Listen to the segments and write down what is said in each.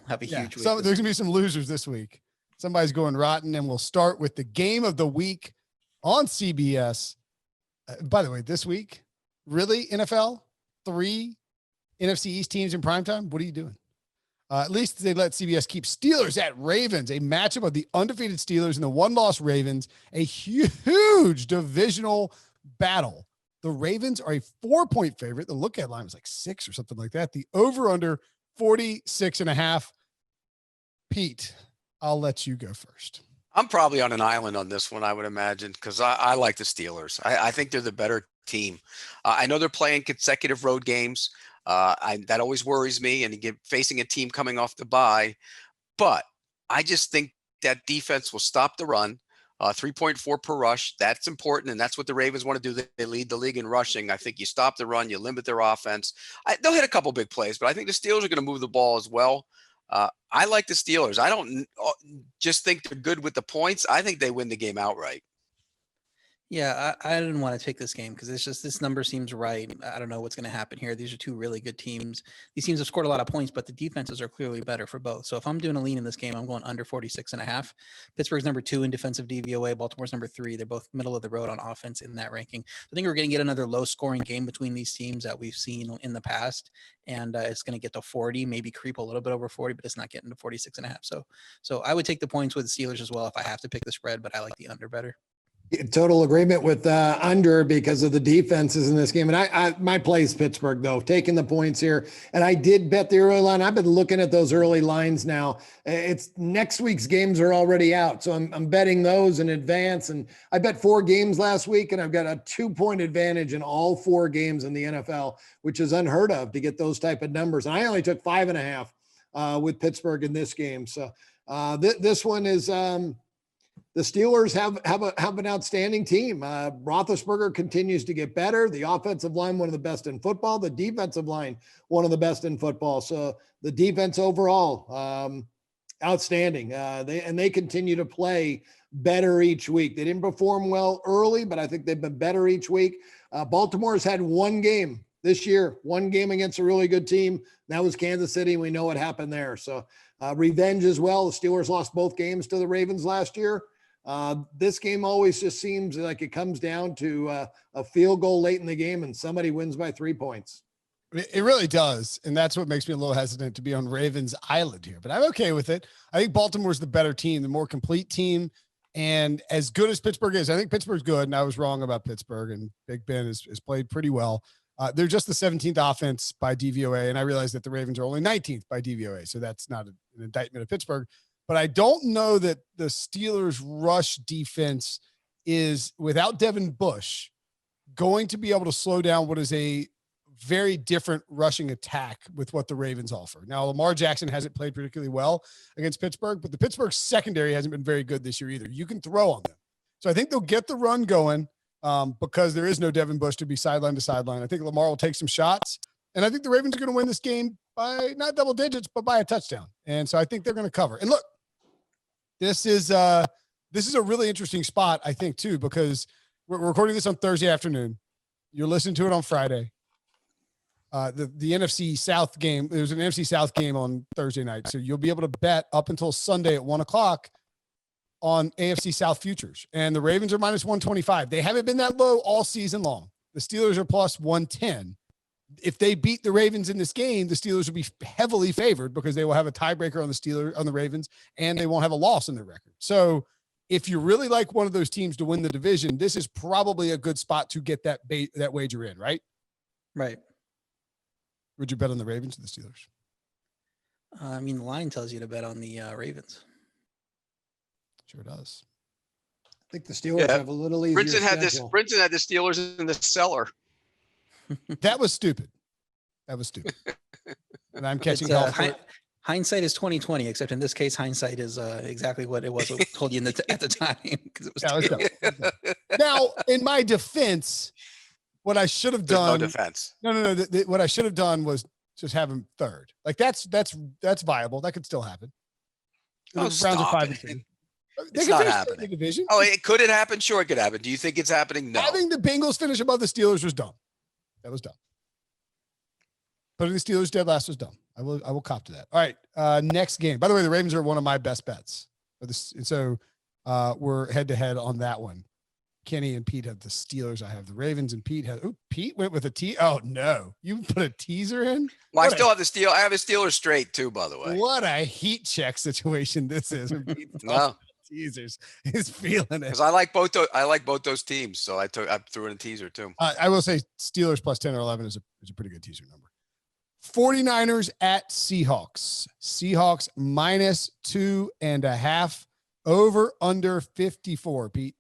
have a huge week. So there's going to be some losers this week. Somebody's going rotten, and we'll start with the game of the week on CBS. By the way, this week, really, NFL, 3 NFC East teams in primetime? What are you doing? At least they let CBS keep Steelers at Ravens, a matchup of the undefeated Steelers and the one-loss Ravens, a huge divisional battle. The Ravens are a 4-point favorite. The look-at line was like 6 or something like that. The over-under 46.5. Pete, I'll let you go first. I'm probably on an island on this one, I would imagine, because I like the Steelers. I think they're the better team. I know they're playing consecutive road games. That always worries me, and you get facing a team coming off the bye. But I just think that defense will stop the run. 3.4 per rush. That's important, and that's what the Ravens want to do. They lead the league in rushing. I think you stop the run, you limit their offense. They'll hit a couple big plays, but I think the Steelers are going to move the ball as well. I like the Steelers. I don't just think they're good with the points. I think they win the game outright. Yeah, I didn't want to take this game because it's just this number seems right. I don't know what's going to happen here. These are 2 really good teams. These teams have scored a lot of points, but the defenses are clearly better for both. So if I'm doing a lean in this game, I'm going under 46.5. Pittsburgh's number 2 in defensive DVOA. Baltimore's number 3. They're both middle of the road on offense in that ranking. I think we're going to get another low-scoring game between these teams that we've seen in the past, and it's going to get to 40, maybe creep a little bit over 40, but it's not getting to 46.5. So I would take the points with the Steelers as well if I have to pick the spread, but I like the under better. Total agreement with under because of the defenses in this game. And I my play is Pittsburgh, though, taking the points here. And I did bet the early line. I've been looking at those early lines now. It's next week's games are already out. So I'm betting those in advance. And I bet 4 games last week, and I've got a 2-point advantage in all 4 games in the NFL, which is unheard of to get those type of numbers. And I only took 5.5 with Pittsburgh in this game. So this one is the Steelers have an outstanding team. Roethlisberger continues to get better. The offensive line, one of the best in football. The defensive line, one of the best in football. So the defense overall, outstanding. They continue to play better each week. They didn't perform well early, but I think they've been better each week. Baltimore's had 1 game this year, 1 game against a really good team. That was Kansas City. We know what happened there. So revenge as well. The Steelers lost both games to the Ravens last year. This game always just seems like it comes down to a field goal late in the game and somebody wins by 3 points. It really does. And that's what makes me a little hesitant to be on Ravens Island here, but I'm okay with it. I think Baltimore's the better team, the more complete team. And as good as Pittsburgh is, I think Pittsburgh's good. And I was wrong about Pittsburgh, and Big Ben has played pretty well. They're just the 17th offense by DVOA. And I realize that the Ravens are only 19th by DVOA. So that's not an indictment of Pittsburgh. But I don't know that the Steelers' rush defense is, without Devin Bush, going to be able to slow down what is a very different rushing attack with what the Ravens offer. Now, Lamar Jackson hasn't played particularly well against Pittsburgh, but the Pittsburgh secondary hasn't been very good this year either. You can throw on them. So I think they'll get the run going because there is no Devin Bush to be sideline to sideline. I think Lamar will take some shots, and I think the Ravens are going to win this game by not double digits, but by a touchdown. And so I think they're going to cover. And look, this is a really interesting spot, I think, too, because we're recording this on Thursday afternoon. You're listening to it on Friday. The NFC South game, there was an NFC South game on Thursday night. So you'll be able to bet up until Sunday at 1:00 on AFC South futures. And the Ravens are minus 125. They haven't been that low all season long. The Steelers are plus 110. If they beat the Ravens in this game, the Steelers will be heavily favored because they will have a tiebreaker on the Ravens, and they won't have a loss in their record. So if you really like one of those teams to win the division, this is probably a good spot to get that wager in, right? Right. Would you bet on the Ravens or the Steelers? I mean, the line tells you to bet on the Ravens. Sure does. I think the Steelers have a little easier schedule. Brinson had the Steelers in the cellar. That was stupid. And I'm catching hindsight is 20/20, except in this case, hindsight is exactly what it was. What told you at the time because it was dumb. Now, in my defense, what I should have done. No defense. No. What I should have done was just have him third. Like that's viable. That could still happen. Oh, Browns are 5-2. It's not happening. The division. Oh, could it happen? Sure, it could happen. Do you think it's happening? No. Having the Bengals finish above the Steelers was dumb. That was dumb. Putting the Steelers dead last was dumb. I will cop to that. All right. Next game. By the way, the Ravens are one of my best bets. So we're head to head on that one. Kenny and Pete have the Steelers. I have the Ravens, and Pete went with a T. Oh no, you put a teaser in. Well, I still have the Steel. I have the Steelers straight too, by the way. What a heat check situation this is. When Pete's No teasers, he's feeling it. because I like both. I like both those teams, so I threw in a teaser too. I will say Steelers plus 10 or 11 is a pretty good teaser number. 49ers at Seahawks. Seahawks minus 2.5. Over under 54. Pete.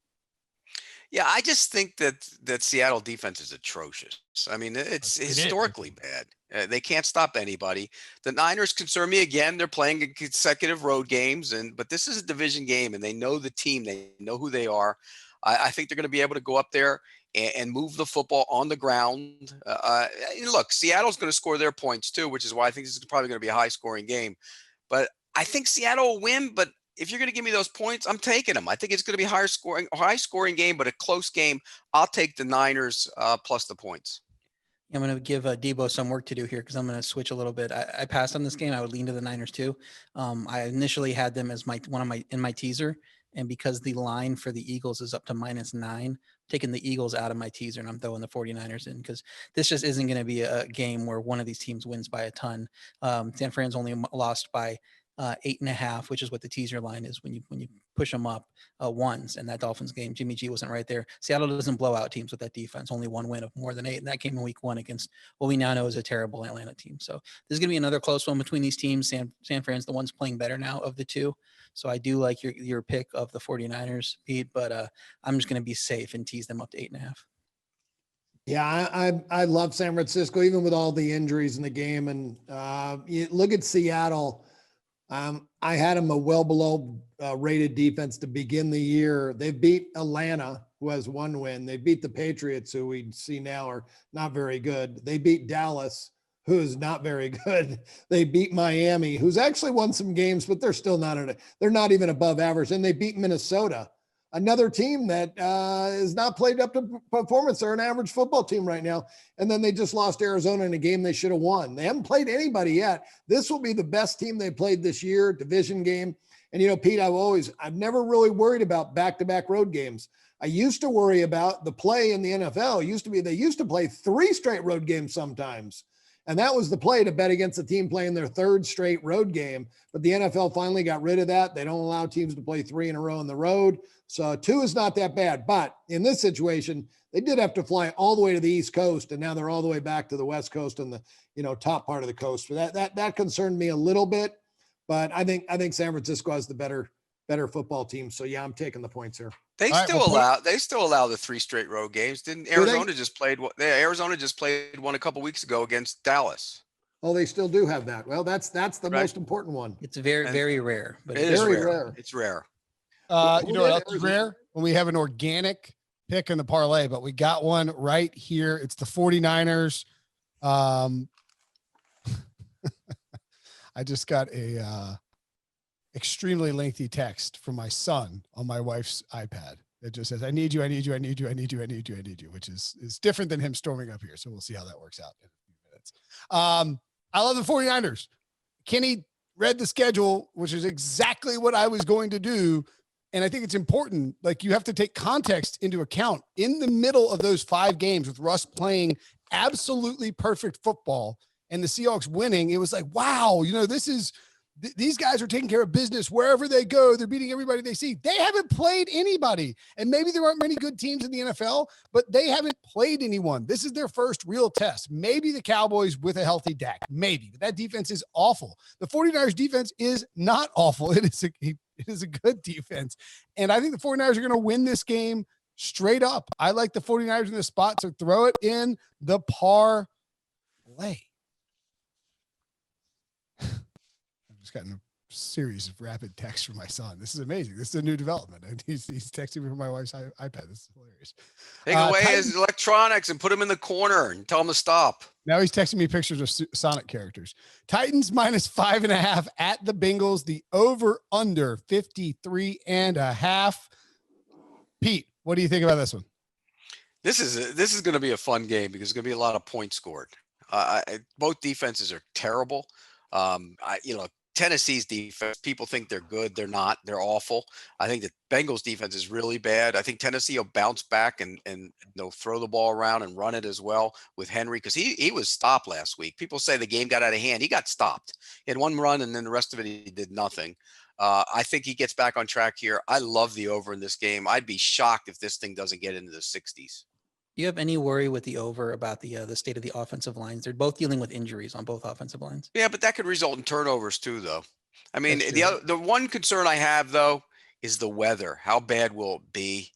Yeah, I just think that Seattle defense is atrocious. I mean, it's historically bad. They can't stop anybody. The Niners concern me again. They're playing consecutive road games, but this is a division game, and they know the team. They know who they are. I think they're going to be able to go up there and move the football on the ground. Look, Seattle's going to score their points too, which is why I think this is probably going to be a high-scoring game. But I think Seattle will win, but if you're going to give me those points, I'm taking them. I think it's going to be a high scoring game, but a close game. I'll take the Niners plus the points. I'm going to give Debo some work to do here because I'm going to switch a little bit. I passed on this game. I would lean to the Niners too. I initially had them as in my teaser, and because the line for the Eagles is up to -9, taking the Eagles out of my teaser, and I'm throwing the 49ers in because this just isn't going to be a game where one of these teams wins by a ton. San Fran's only lost by 8.5, which is what the teaser line is when you push them up ones. And that Dolphins game, Jimmy G wasn't right there. Seattle doesn't blow out teams with that defense. Only one win of more than 8, and that came in week 1 against what we now know is a terrible Atlanta team. So this is going to be another close one between these teams. San Fran's the one's playing better now of the two. So I do like your pick of the 49ers, Pete, but I'm just going to be safe and tease them up to 8.5. Yeah, I love San Francisco, even with all the injuries in the game. And you look at Seattle. I had them a well below rated defense to begin the year. They beat Atlanta, who has 1 win. They beat the Patriots, who we see now are not very good. They beat Dallas, who is not very good. They beat Miami, who's actually won some games, but they're still they're not even above average. And they beat Minnesota, another team that is not played up to performance. They're an average football team right now. And then they just lost Arizona in a game they should have won. They haven't played anybody yet. This will be the best team they played this year, division game. And, Pete, I've never really worried about back-to-back road games. I used to worry about the play in the NFL. They used to play 3 straight road games sometimes. And that was the play to bet against a team playing their 3rd straight road game. But the NFL finally got rid of that. They don't allow teams to play 3 in a row on the road. So 2 is not that bad. But in this situation, they did have to fly all the way to the East Coast, and now they're all the way back to the West Coast and the top part of the coast. So that concerned me a little bit. But I think San Francisco has the better football team. So yeah, I'm taking the points here. They still allow the 3 straight road games. Didn't Arizona just played? Arizona just played one a couple weeks ago against Dallas. Oh, they still do have that. Well, that's the most important one. It's very, very rare, but it is rare. It's rare. You know what else is rare? When we have an organic pick in the parlay, but we got one right here. It's the 49ers. I just got a extremely lengthy text from my son on my wife's iPad. It just says, I need you, which is different than him storming up here. So we'll see how that works out in a few minutes. I love the 49ers. Kenny read the schedule, which is exactly what I was going to do. And I think it's important. Like, you have to take context into account in the middle of those 5 games with Russ playing absolutely perfect football and the Seahawks winning. It was like, wow, these guys are taking care of business wherever they go. They're beating everybody they see. They haven't played anybody. And maybe there aren't many good teams in the NFL, but they haven't played anyone. This is their first real test. Maybe the Cowboys with a healthy Dak. Maybe. But that defense is awful. The 49ers defense is not awful. It is a good defense. And I think the 49ers are going to win this game straight up. I like the 49ers in the spot, so throw it in the parlay. I've just gotten a series of rapid texts from my son. This is amazing. This is a new development. And he's texting me from my wife's iPad. This is hilarious. Take away his electronics and put him in the corner and tell him to stop. Now he's texting me pictures of Sonic characters. Titans minus 5.5 at the Bengals. The over under 53.5. Pete, what do you think about this one? This is going to be a fun game because there's going to be a lot of points scored. Both defenses are terrible. Tennessee's defense, people think they're good. They're not. They're awful. I think the Bengals defense is really bad. I think Tennessee will bounce back and they'll throw the ball around and run it as well with Henry, because he was stopped last week. People say the game got out of hand. He got stopped. He had one run and then the rest of it he did nothing. I think he gets back on track here. I love the over in this game. I'd be shocked if this thing doesn't get into the 60s. Do you have any worry with the over about the state of the offensive lines? They're both dealing with injuries on both offensive lines. Yeah, but that could result in turnovers too, though. I mean, That's the one concern I have though is the weather. How bad will it be?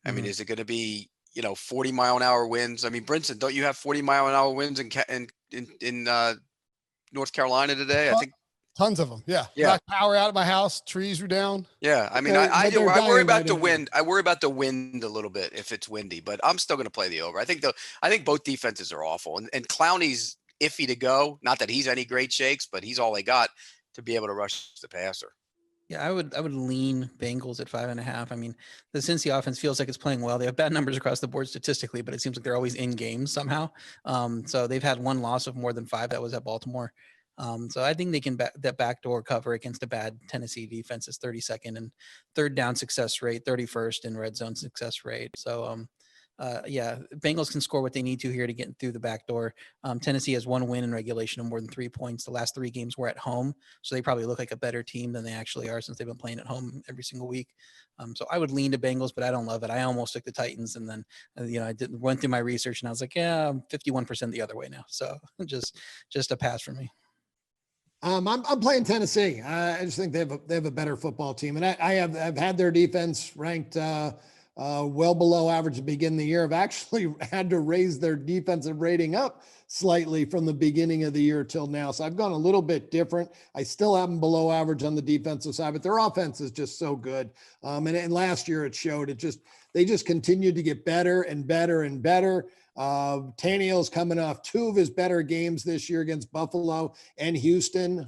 I mean, is it going to be 40-mile-an-hour winds? I mean, Brinson, don't you have 40-mile-an-hour winds in North Carolina today? I think tons of them. Yeah. Yeah. Knocked power out of my house. Trees were down. Yeah. I mean, I worry about the wind. I worry about the wind a little bit if it's windy, but I'm still going to play the over. I think both defenses are awful, and Clowney's iffy to go. Not that he's any great shakes, but he's all they got to be able to rush the passer. Yeah, I would lean Bengals at 5.5. I mean, the Cincy offense feels like it's playing well. They have bad numbers across the board statistically, but it seems like they're always in games somehow. So they've had one loss of more than 5. That was at Baltimore. So I think they can that backdoor cover against a bad Tennessee defense is 32nd in third down success rate, 31st in red zone success rate. So Bengals can score what they need to here to get through the back door. Tennessee has one win in regulation of more than 3 points. The last 3 games were at home, so they probably look like a better team than they actually are since they've been playing at home every single week. So I would lean to Bengals, but I don't love it. I almost took the Titans, and then I went through my research and I was like, yeah, I'm 51% the other way now. So just a pass for me. I'm playing Tennessee. I just think they have a better football team, and I've had their defense ranked well below average to begin the year. I've actually had to raise their defensive rating up slightly from the beginning of the year till now. So I've gone a little bit different. I still have them below average on the defensive side, but their offense is just so good. And last year it showed. They just continued to get better and better and better. Tannehill's coming off 2 of his better games this year against Buffalo and Houston.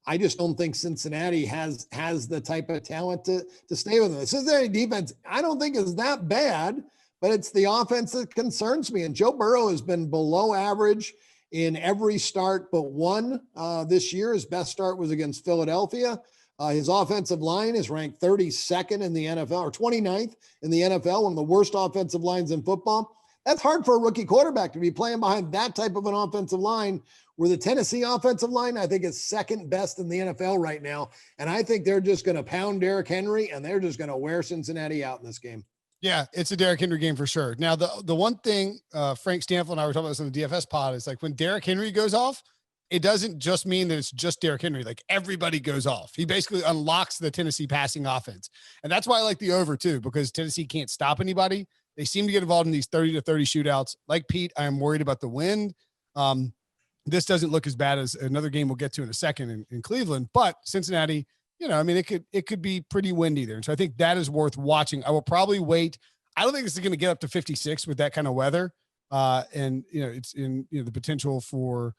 I just don't think Cincinnati has the type of talent to stay with them. The Cincinnati defense, I don't think is that bad, but it's the offense that concerns me. And Joe Burrow has been below average in every start but one this year. His best start was against Philadelphia. His offensive line is ranked 32nd in the NFL, or 29th in the NFL, one of the worst offensive lines in football. That's hard for a rookie quarterback to be playing behind that type of an offensive line, where the Tennessee offensive line, I think, is second best in the NFL right now. And I think they're just going to pound Derrick Henry, and they're just going to wear Cincinnati out in this game. Yeah, it's a Derrick Henry game for sure. Now, the one thing Frank Stanfield and I were talking about this on the DFS pod is, like, when Derrick Henry goes off, it doesn't just mean that it's just Derrick Henry. Like, everybody goes off. He basically unlocks the Tennessee passing offense. And that's why I like the over too, because Tennessee can't stop anybody. They seem to get involved in these 30 to 30 shootouts. Like Pete, I am worried about the wind. This doesn't look as bad as another game we'll get to in a second in Cleveland, but Cincinnati, it could be pretty windy there. And so I think that is worth watching. I will probably wait. I don't think this is going to get up to 56 with that kind of weather. It's in the potential for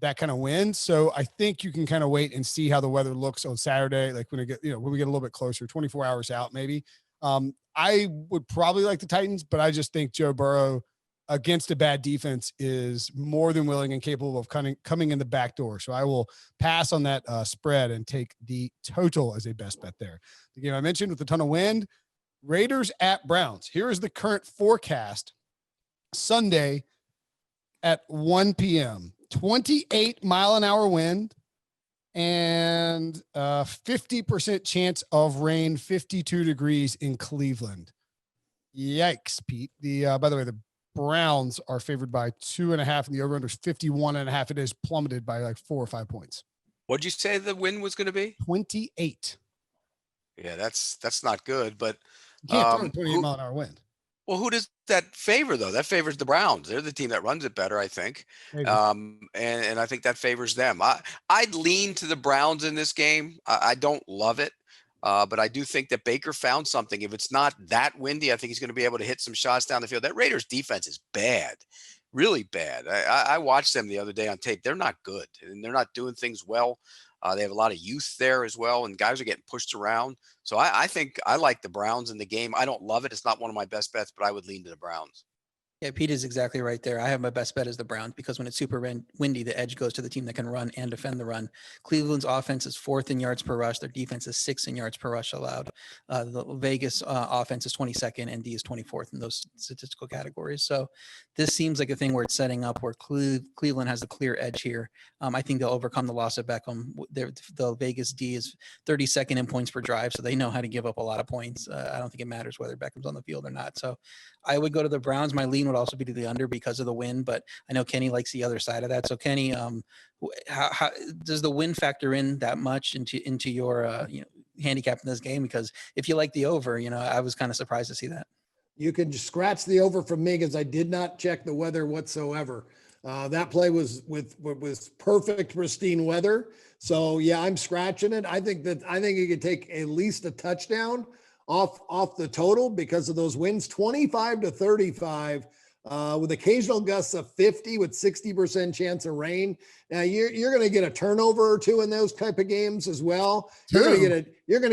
that kind of wind. So I think you can kind of wait and see how the weather looks on Saturday. Like when we get a little bit closer, 24 hours out, maybe. I would probably like the Titans, but I just think Joe Burrow against a bad defense is more than willing and capable of coming in the back door. So I will pass on that spread and take the total as a best bet there. The game I mentioned with a ton of wind, Raiders at Browns. Here is the current forecast Sunday at 1 p.m. 28-mile-an-hour wind and 50% chance of rain, 52 degrees in Cleveland. Yikes, Pete. By the way, the Browns are favored by 2.5 and the over-under is 51.5. It is plummeted by like 4 or 5 points. What'd you say the win was going to be? 28. Yeah, that's not good, but you can't throw a 28-mile-an-hour wind. Well, who does that favor, though? That favors the Browns. They're the team that runs it better, I think. And I think that favors them. I'd lean to the Browns in this game. I don't love it, but I do think that Baker found something. If it's not that windy, I think he's going to be able to hit some shots down the field. That Raiders defense is bad, really bad. I watched them the other day on tape. They're not good, and they're not doing things well. They have a lot of youth there as well, and guys are getting pushed around. So I think I like the Browns in the game. I don't love it. It's not one of my best bets, but I would lean to the Browns. Yeah, Pete is exactly right there. I have my best bet as the Browns because when it's super windy, the edge goes to the team that can run and defend the run. Cleveland's offense is 4th in yards per rush. Their defense is 6th in yards per rush allowed. The Vegas offense is 22nd and D is 24th in those statistical categories. So this seems like a thing where it's setting up where Cleveland has the clear edge here. I think they'll overcome the loss of Beckham. The Vegas D is 32nd in points per drive, so they know how to give up a lot of points. I don't think it matters whether Beckham's on the field or not. So I would go to the Browns. My lean would also be to the under because of the win, but I know Kenny likes the other side of that. So Kenny, how does the win factor in that much into your handicap in this game? Because if you like the over, I was kind of surprised to see that. You can just scratch the over from me because I did not check the weather whatsoever. That play was perfect, pristine weather. So yeah, I'm scratching it. I think you could take at least a touchdown off the total because of those winds, 25-35, with occasional gusts of 50 with 60% chance of rain. Now you're going to get a turnover or two in those type of games as well. You're going to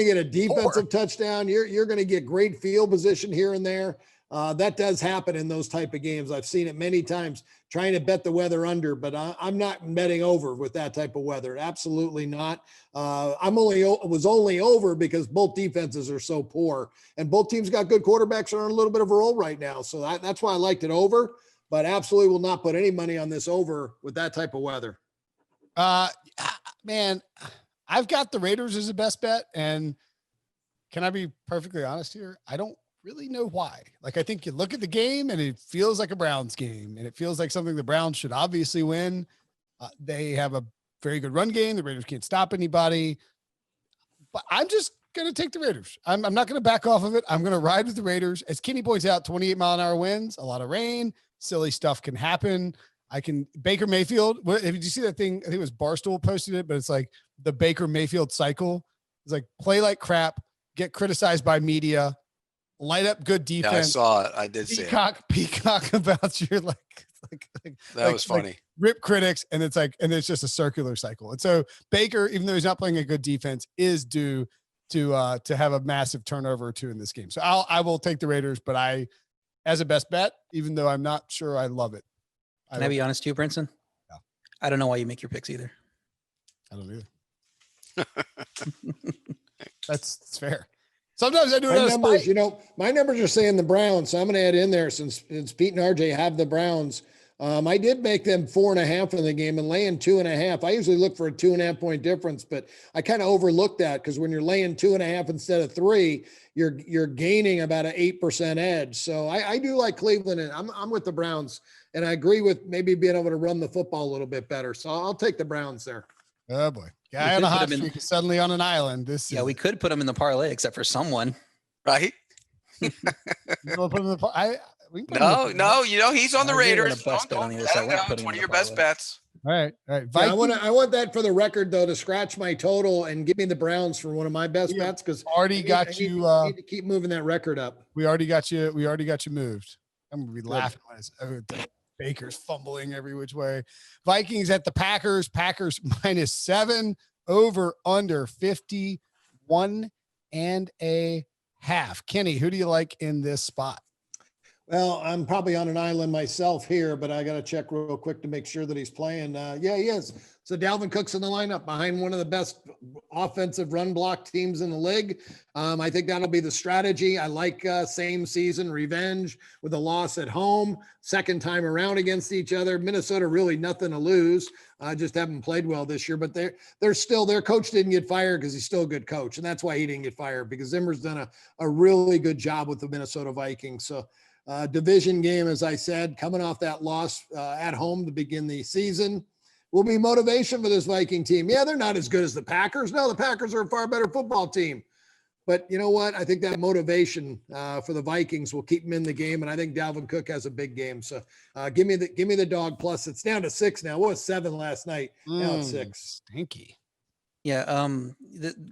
get a defensive touchdown. You're going to get great field position here and there. That does happen in those type of games. I've seen it many times trying to bet the weather under, but I'm not betting over with that type of weather. Absolutely not. Was only over because both defenses are so poor and both teams got good quarterbacks and are on a little bit of a roll right now. So that's why I liked it over, but absolutely will not put any money on this over with that type of weather. Man, I've got the Raiders as the best bet. And can I be perfectly honest here? I don't really know why. Like, I think you look at the game and it feels like a Browns game and it feels like something the Browns should obviously win. They have a very good run game. The Raiders can't stop anybody, but I'm just going to take the Raiders. I'm not going to back off of it. I'm going to ride with the Raiders. As Kenny points out, 28-mile-an-hour winds, a lot of rain, silly stuff can happen. Baker Mayfield. Did you see that thing? I think it was Barstool posted it, but it's like the Baker Mayfield cycle. It's like play like crap, get criticized by media, light up good defense. Yeah, I saw it. I did see it. Peacock about your that was funny. Like rip critics, and it's just a circular cycle. And so Baker, even though he's not playing a good defense, is due to have a massive turnover or two in this game. So I will take the Raiders, but as a best bet, even though I'm not sure I love it. Can I be honest to you, Brinson? Yeah. I don't know why you make your picks either. I don't either. That's fair. Sometimes I do it my numbers, my numbers are saying the Browns, so I'm going to add in there since Pete and RJ have the Browns. I did make them 4.5 in the game and laying 2.5. I usually look for a 2.5 point difference, but I kind of overlooked that because when you're laying 2.5 instead of 3, you're gaining about an 8% edge. So I do like Cleveland, and I'm with the Browns, and I agree with maybe being able to run the football a little bit better. So I'll take the Browns there. Oh boy. Guy on a hot streak is suddenly on an island. We could put him in the parlay except for someone. Right? Put him in the No, he's on the Raiders. It's one of your best bets. All right. Yeah, I want that for the record though, to scratch my total and give me the Browns for one of my best bets because I need to keep moving that record up. We already got you moved. I'm gonna be laughing when Baker's fumbling every which way. Vikings at the Packers. Packers -7, over under 51.5. Kenny, who do you like in this spot? Well, I'm probably on an island myself here, but I got to check real quick to make sure that he's playing. Yeah, he is. So Dalvin Cook's in the lineup behind one of the best offensive run block teams in the league. I think that'll be the strategy. I like same season revenge with a loss at home, second time around against each other. Minnesota really nothing to lose. Just haven't played well this year, but they're still, their coach didn't get fired because he's still a good coach. And that's why he didn't get fired, because Zimmer's done a really good job with the Minnesota Vikings. So division game, as I said, coming off that loss at home to begin the season will be motivation for this Viking team. Yeah, they're not as good as the Packers. No, the Packers are a far better football team. But you know what? I think that motivation for the Vikings will keep them in the game, and I think Dalvin Cook has a big game. So give me the dog plus. It's down to 6 now. What was 7 last night? Now it's 6. Stinky. Yeah,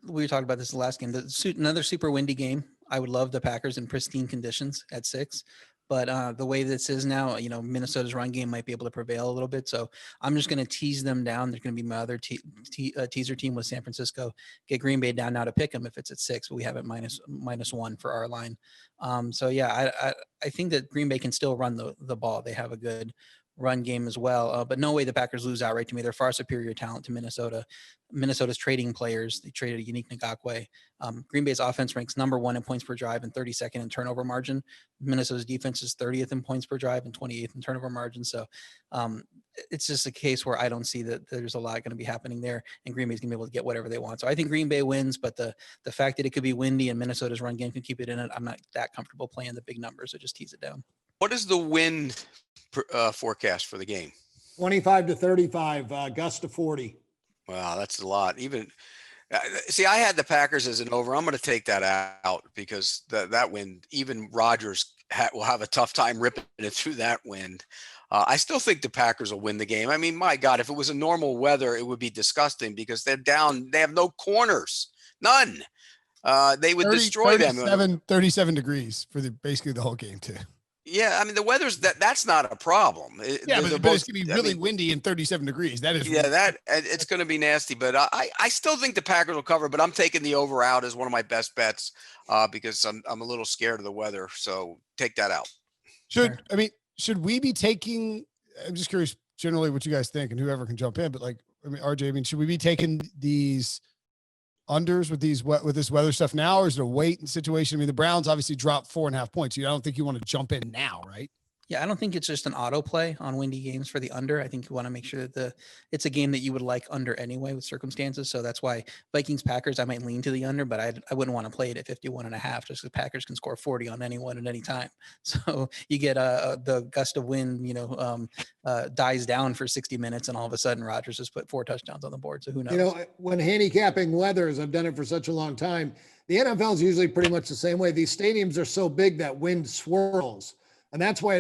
we were talking about this in the last game. Another super windy game. I would love the Packers in pristine conditions at 6. But the way this is now, Minnesota's run game might be able to prevail a little bit. So I'm just going to tease them down. There's going to be my other teaser team with San Francisco. Get Green Bay down now to pick them if it's at 6, but we have it -1 for our line. So yeah, I think that Green Bay can still run the ball. They have a good run game as well, but no way the Packers lose outright to me. They're far superior talent to Minnesota. Minnesota's trading players. They traded a unique Ngakwe. Green Bay's offense ranks number 1 in points per drive and 32nd in turnover margin. Minnesota's defense is 30th in points per drive and 28th in turnover margin. So it's just a case where I don't see that there's a lot going to be happening there, and Green Bay's going to be able to get whatever they want. So I think Green Bay wins, but the fact that it could be windy and Minnesota's run game can keep it in it, I'm not that comfortable playing the big numbers. So just tease it down. What is the wind forecast for the game? 25 to 35, gust to 40. Wow, that's a lot. Even see, I had the Packers as an over. I'm going to take that out because that wind, even Rodgers will have a tough time ripping it through that wind. I still think the Packers will win the game. I mean, my God, if it was a normal weather, it would be disgusting because they're down. They have no corners, none. They would destroy them. 37 degrees for basically the whole game too. Yeah, I mean the weather's that's not a problem. But it's going to be really windy and 37 degrees. That is it's going to be nasty. But I still think the Packers will cover. But I'm taking the over out as one of my best bets because I'm a little scared of the weather. So take that out. Should we be taking? I'm just curious generally what you guys think, and whoever can jump in. But RJ, should we be taking these unders with this weather stuff now, or is it a wait situation? I mean, the Browns obviously dropped 4.5 points. I don't think you want to jump in now, right? Yeah, I don't think it's just an auto play on windy games for the under. I think you want to make sure that it's a game that you would like under anyway with circumstances. So that's why Vikings-Packers, I might lean to the under, but I wouldn't want to play it at 51.5 just because Packers can score 40 on anyone at any time. So you get the gust of wind, dies down for 60 minutes, and all of a sudden Rodgers has put 4 touchdowns on the board. So who knows? When handicapping weathers, I've done it for such a long time. The NFL is usually pretty much the same way. These stadiums are so big that wind swirls. And that's why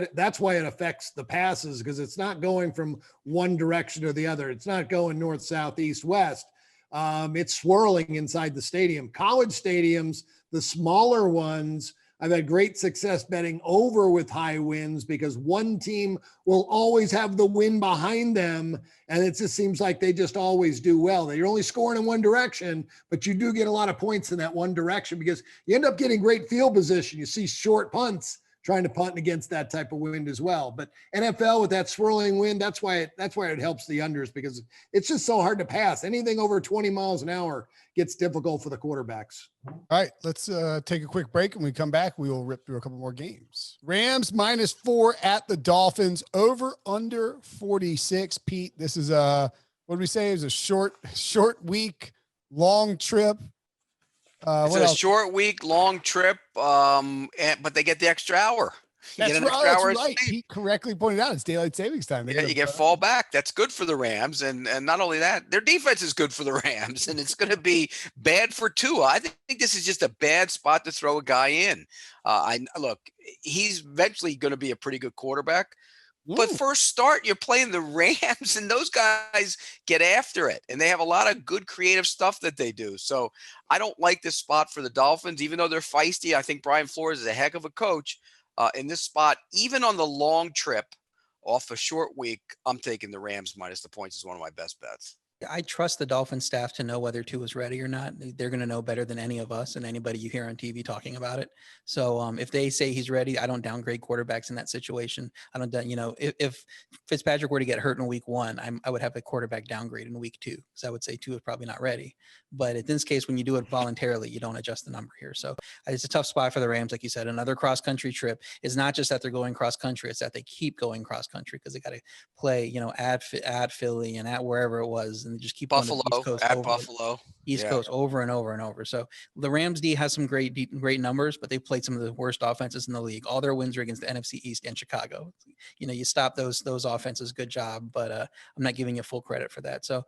it affects the passes, because it's not going from one direction or the other. It's not going north, south, east, west. It's swirling inside the stadium. College stadiums, the smaller ones, I've had great success betting over with high winds because one team will always have the wind behind them. And it just seems like they just always do well. You're only scoring in one direction, but you do get a lot of points in that one direction because you end up getting great field position. You see short punts trying to punt against that type of wind as well. But NFL with that swirling wind, that's why it helps the unders, because it's just so hard to pass. Anything over 20 miles an hour gets difficult for the quarterbacks. All right, let's take a quick break. When we come back, we will rip through a couple more games. Rams -4 at the Dolphins, over under 46. Pete, this is what did we say? It was a short week, long trip. It's a short week, long trip, but they get the extra hour. That's right. He correctly pointed out it's daylight savings time. You get fall back. That's good for the Rams, and not only that, their defense is good for the Rams, and it's going to be bad for Tua. I think this is just a bad spot to throw a guy in. Look, he's eventually going to be a pretty good quarterback. But first start, you're playing the Rams, and those guys get after it, and they have a lot of good creative stuff that they do. So I don't like this spot for the Dolphins, even though they're feisty. I think Brian Flores is a heck of a coach in this spot. Even on the long trip off a short week, I'm taking the Rams minus the points as one of my best bets. I trust the Dolphins staff to know whether Tua is ready or not. They're going to know better than any of us and anybody you hear on TV talking about it. So if they say he's ready, I don't downgrade quarterbacks in that situation. I don't, if Fitzpatrick were to get hurt in week 1, I would have a quarterback downgrade in week 2 because I would say Tua is probably not ready. But in this case, when you do it voluntarily, you don't adjust the number here. So it's a tough spot for the Rams. Like you said, another cross-country trip. It's not just that they're going cross-country. It's that they keep going cross-country because they got to play, at Philly and at wherever it was. And just keep Buffalo, East Coast over and over and over. So the Rams D has some great numbers, but they played some of the worst offenses in the league. All their wins are against the NFC East and Chicago. You stop those offenses. Good job, but I'm not giving you full credit for that. So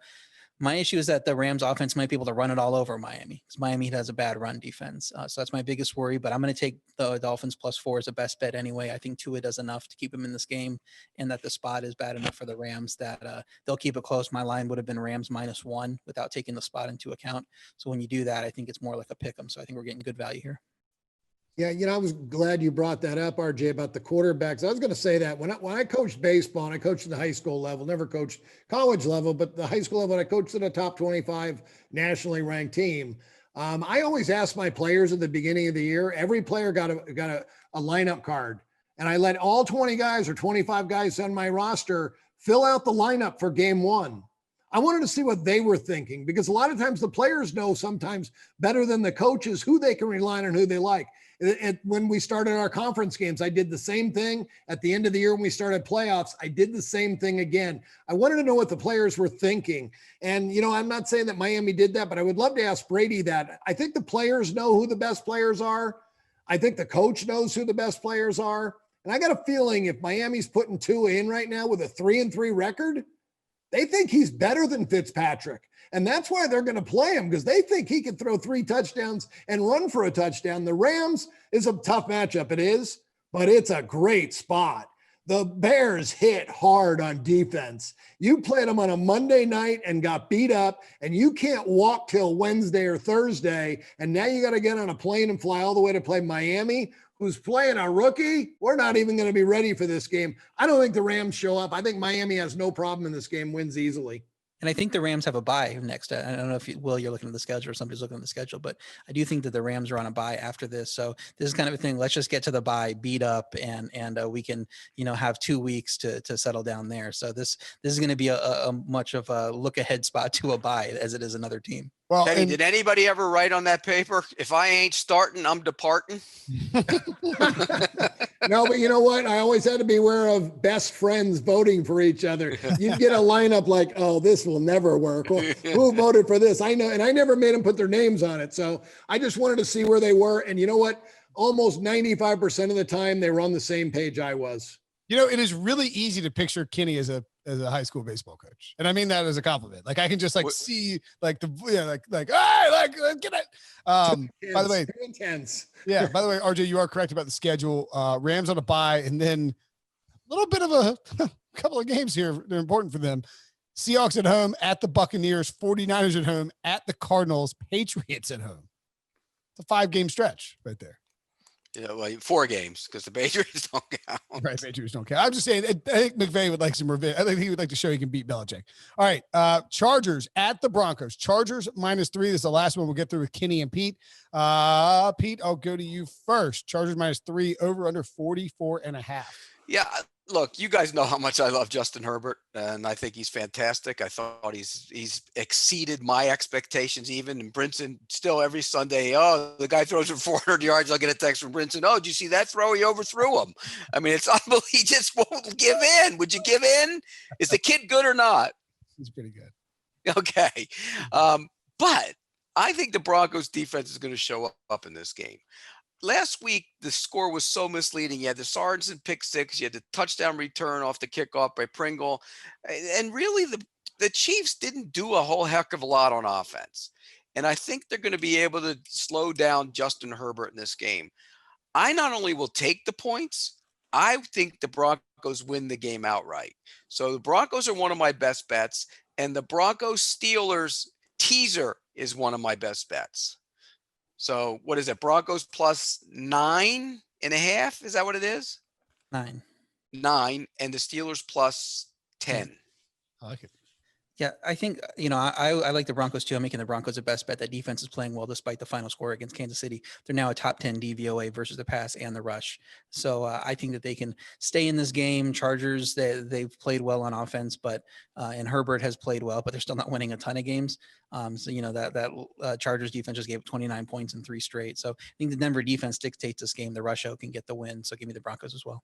my issue is that the Rams offense might be able to run it all over Miami because Miami has a bad run defense. So that's my biggest worry, but I'm going to take the Dolphins +4 as a best bet anyway. I think Tua does enough to keep him in this game and that the spot is bad enough for the Rams that they'll keep it close. My line would have been Rams -1 without taking the spot into account. So when you do that, I think it's more like a pick 'em. So I think we're getting good value here. Yeah, I was glad you brought that up, RJ, about the quarterbacks. I was going to say that when I coached baseball, and I coached at the high school level, never coached college level, but the high school level, I coached at a top 25 nationally ranked team. I always asked my players at the beginning of the year, every player got a lineup card, and I let all 20 guys or 25 guys on my roster fill out the lineup for game one. I wanted to see what they were thinking, because a lot of times the players know sometimes better than the coaches who they can rely on and who they like. When we started our conference games, I did the same thing. At the end of the year when we started playoffs, I did the same thing again. I wanted to know what the players were thinking. And, I'm not saying that Miami did that, but I would love to ask Brady that. I think the players know who the best players are. I think the coach knows who the best players are. And I got a feeling if Miami's putting Tua in right now with a 3-3 record, they think he's better than Fitzpatrick. And that's why they're going to play him, because they think he can throw 3 touchdowns and run for a touchdown. The Rams is a tough matchup. It is, but it's a great spot. The Bears hit hard on defense. You played them on a Monday night and got beat up, and you can't walk till Wednesday or Thursday. And now you got to get on a plane and fly all the way to play Miami, who's playing a rookie. We're not even going to be ready for this game. I don't think the Rams show up. I think Miami has no problem in this game, wins easily. And I think the Rams have a bye next. I don't know if you're looking at the schedule or somebody's looking at the schedule, but I do think that the Rams are on a bye after this. So this is kind of a thing. Let's just get to the bye, beat up, and we can, have 2 weeks to settle down there. So this is going to be a much of a look ahead spot to a bye as it is another team. Well, Hey, did anybody ever write on that paper, if I ain't starting, I'm departing? No, but you know what? I always had to be aware of best friends voting for each other. You'd get a lineup like, oh, this will never work. Well, who voted for this? I know. And I never made them put their names on it. So I just wanted to see where they were. And you know what? Almost 95% of the time they were on the same page I was. It is really easy to picture Kenny as a high school baseball coach. And I mean that as a compliment. Like I can just see hey, get it. By the way, intense. Yeah. By the way, RJ, you are correct about the schedule. Rams on a bye, and then a little bit of a couple of games here. They're important for them. Seahawks at home, at the Buccaneers, 49ers at home, at the Cardinals, Patriots at home. It's a 5-game stretch right there. Yeah, well, 4 games because the Patriots don't count. Right, Patriots don't count. I'm just saying, I think McVay would like some revenge. I think he would like to show he can beat Belichick. All right, Chargers at the Broncos. Chargers -3. This is the last one we'll get through with Kenny and Pete. Pete, I'll go to you first. Chargers -3, over under 44.5. Yeah, look, you guys know how much I love Justin Herbert, and I think he's fantastic. I thought he's exceeded my expectations even. And Brinson still every Sunday, oh, the guy throws for 400 yards. I'll get a text from Brinson. Oh, did you see that throw? He overthrew him. I mean, it's unbelievable. He just won't give in. Would you give in? Is the kid good or not? He's pretty good. Okay. But I think the Broncos defense is going to show up in this game. Last week, the score was so misleading. You had the Sorensen pick six. You had the touchdown return off the kickoff by Pringle. And really, the Chiefs didn't do a whole heck of a lot on offense. And I think they're going to be able to slow down Justin Herbert in this game. I not only will take the points, I think the Broncos win the game outright. So the Broncos are one of my best bets. And the Broncos-Steelers teaser is one of my best bets. So what is it? Broncos +9.5? Is that what it is? 9. 9, and the Steelers +10. I like it. Yeah, I think, I like the Broncos too. I'm making the Broncos the best bet. That defense is playing well despite the final score against Kansas City. They're now a top 10 DVOA versus the pass and the rush. So I think that they can stay in this game. Chargers, they've played well on offense, and Herbert has played well, but they're still not winning a ton of games. So that Chargers defense just gave up 29 points in 3 straight. So I think the Denver defense dictates this game. The rush out can get the win. So give me the Broncos as well.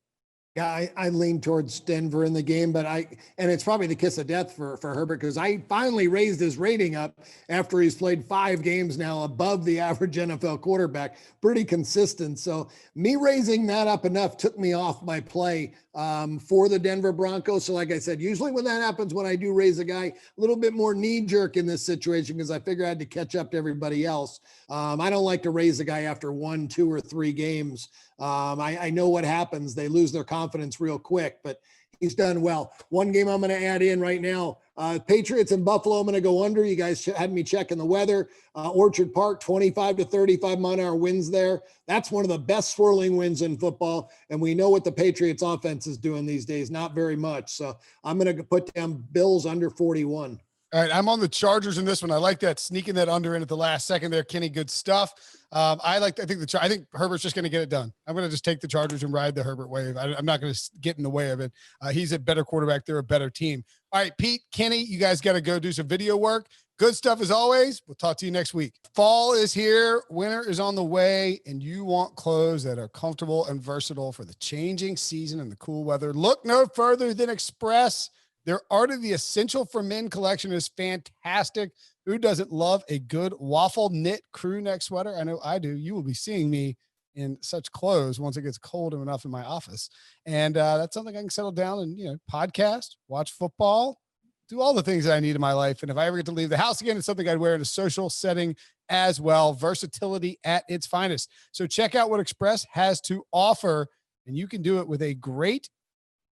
Yeah, I lean towards Denver in the game, and it's probably the kiss of death for Herbert, because I finally raised his rating up after he's played 5 games now above the average NFL quarterback, pretty consistent. So me raising that up enough took me off my play for the Denver Broncos. So like I said, usually when that happens, when I do raise a guy, a little bit more knee jerk in this situation, because I figure I had to catch up to everybody else. I don't like to raise a guy after 1, 2, or 3 games. I know what happens. They lose their confidence real quick, but he's done well. One game I'm going to add in right now. Patriots and Buffalo, I'm going to go under. You guys had me checking the weather. Orchard Park, 25 to 35 mile-an-hour winds there. That's one of the best swirling winds in football. And we know what the Patriots offense is doing these days. Not very much. So I'm going to put down Bills under 41. All right, I'm on the Chargers in this one. I like that, sneaking that under in at the last second there. Kenny, good stuff. I think Herbert's just going to get it done. I'm going to just take the Chargers and ride the Herbert wave. I'm not going to get in the way of it. He's a better quarterback. They're a better team. All right, Pete, Kenny, you guys got to go do some video work. Good stuff as always. We'll talk to you next week. Fall is here. Winter is on the way, and you want clothes that are comfortable and versatile for the changing season and the cool weather. Look no further than Express. Their Art of the Essential for Men collection is fantastic. Who doesn't love a good waffle knit crew neck sweater? I know I do. You will be seeing me in such clothes once it gets cold enough in my office. And that's something I can settle down and, podcast, watch football, do all the things that I need in my life. And if I ever get to leave the house again, it's something I'd wear in a social setting as well. Versatility at its finest. So check out what Express has to offer, and you can do it with a great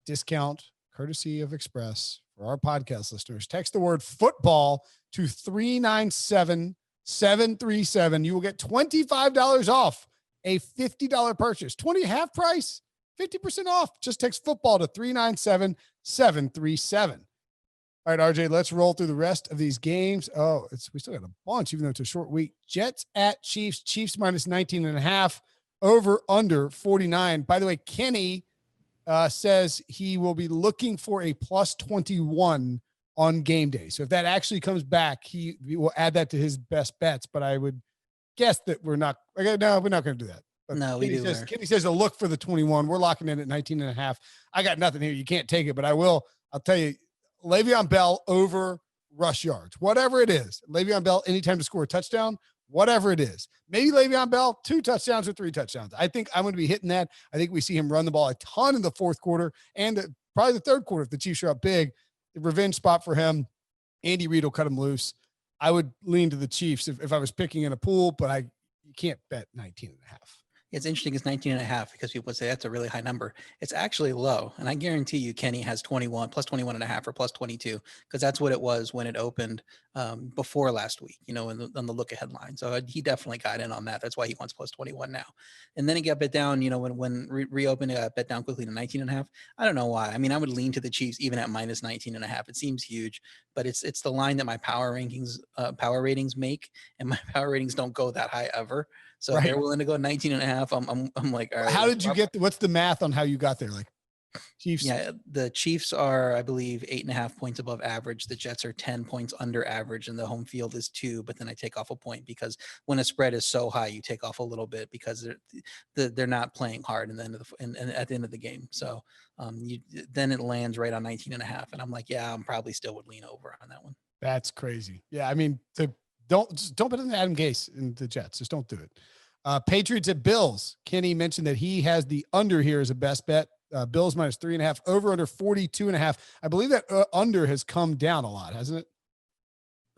discount courtesy of Express for our podcast listeners. Text the word football to 397-737. You will get $25 off a $50 purchase. 20 half price, 50% off. Just text football to 397-737. All right, RJ, let's roll through the rest of these games. We still got a bunch, even though it's a short week. Jets at Chiefs. Chiefs minus 19.5. Over under 49. By the way, Kenny says he will be looking for a plus 21 on game day. So if that actually comes back, he will add that to his best bets. But I would guess that we're not going to do that. But No, Kenny says to look for the 21. We're locking in at 19.5. I got nothing here. You can't take it, but I'll tell you, Le'Veon Bell over rush yards, whatever it is. Le'Veon Bell, anytime to score a touchdown, whatever it is. Maybe Le'Veon Bell, 2 touchdowns or 3 touchdowns. I think I'm going to be hitting that. I think we see him run the ball a ton in the fourth quarter and probably the third quarter if the Chiefs are up big. The revenge spot for him. Andy Reid will cut him loose. I would lean to the Chiefs if I was picking in a pool, but you can't bet 19.5. It's interesting. It's 19.5 because people would say that's a really high number. It's actually low. And I guarantee you, Kenny has 21 plus 21.5 or plus 22, because that's what it was when it opened before last week, on the look ahead line. So he definitely got in on that. That's why he wants plus 21 now. And then it got bet down, when reopened, it got bet down quickly to 19.5. I don't know why. I mean, I would lean to the Chiefs even at minus 19.5. It seems huge, but it's the line that my power ratings make, and my power ratings don't go that high ever. So They're willing to go 19.5. I'm like, all right. How did you what's the math on how you got there? Like Chiefs? Yeah, the Chiefs are, I believe, 8.5 points above average. The Jets are 10 points under average, and the home field is 2. But then I take off a point because when a spread is so high, you take off a little bit because they're not playing hard at the end of the game. So then it lands right on 19.5, and I'm like, yeah, I'm probably still would lean over on that one. That's crazy. Yeah, I mean, don't bet on Adam Gase and the Jets. Just don't do it. Patriots at Bills. Kenny mentioned that he has the under here as a best bet. Bills minus 3.5, over under 42.5. I believe that under has come down a lot, hasn't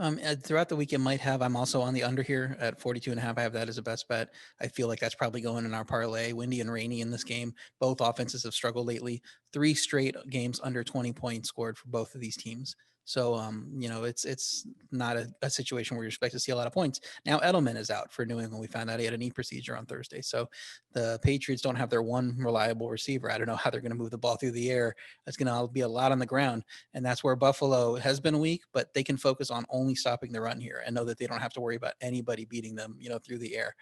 it? Throughout the week, it might have. I'm also on the under here at 42.5. I have that as a best bet. I feel like that's probably going in our parlay. Windy and rainy in this game. Both offenses have struggled lately. 3 straight games under 20 points scored for both of these teams. So, it's not a situation where you expect to see a lot of points. Now, Edelman is out for New England. We found out he had a knee procedure on Thursday. So the Patriots don't have their one reliable receiver. I don't know how they're going to move the ball through the air. It's going to be a lot on the ground. And that's where Buffalo has been weak, but they can focus on only stopping the run here and know that they don't have to worry about anybody beating them, through the air.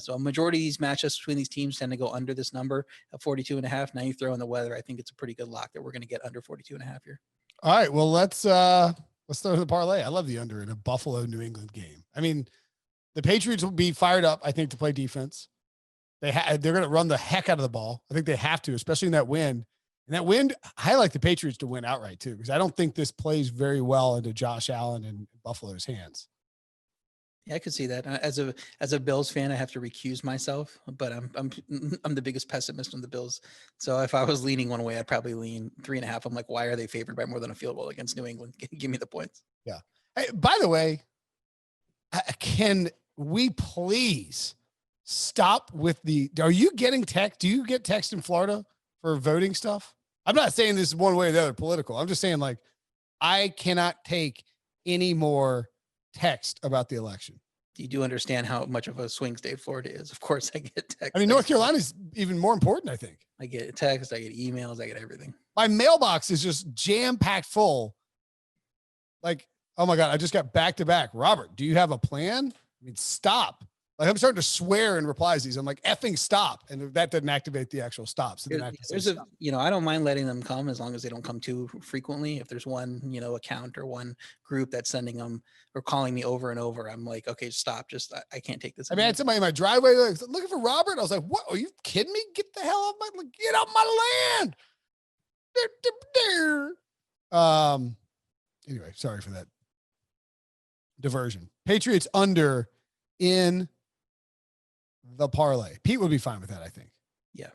So a majority of these matchups between these teams tend to go under this number of 42.5. Now you throw in the weather. I think it's a pretty good lock that we're going to get under 42.5 here. All right, well, let's throw the parlay. I love the under in a Buffalo New England game. I mean, the Patriots will be fired up, I think, to play defense. They're going to run the heck out of the ball. I think they have to, especially in that wind. And that wind, I like the Patriots to win outright too, because I don't think this plays very well into Josh Allen and Buffalo's hands. Yeah, I could see that. As a Bills fan, I have to recuse myself, but I'm the biggest pessimist on the Bills. So if I was leaning one way, I'd probably lean 3.5. I'm like, why are they favored by more than a field goal against New England? Give me the points. Yeah. Hey, by the way, can we please stop with are you getting text? Do you get text in Florida for voting stuff? I'm not saying this is one way or the other political. I'm just saying, like, I cannot take any more text about the election. You do understand how much of a swing state Florida is. Of course, I get text. I mean, North Carolina is even more important, I think. I get text, I get emails, I get everything. My mailbox is just jam-packed full. Like, oh my God, I just got back-to-back. Robert, do you have a plan? I mean, stop. Like, I'm starting to swear in replies to these. I'm like, effing stop. And that didn't activate the actual stop. So I don't mind letting them come as long as they don't come too frequently. If there's one, account or one group that's sending them or calling me over and over, I'm like, okay, stop. I can't take this. I mean, I had somebody in my driveway looking for Robert. I was like, what? Are you kidding me? Get the hell out of get off my land. Anyway, sorry for that diversion. Patriots under in the parlay. Pete would be fine with that, I think. Yeah.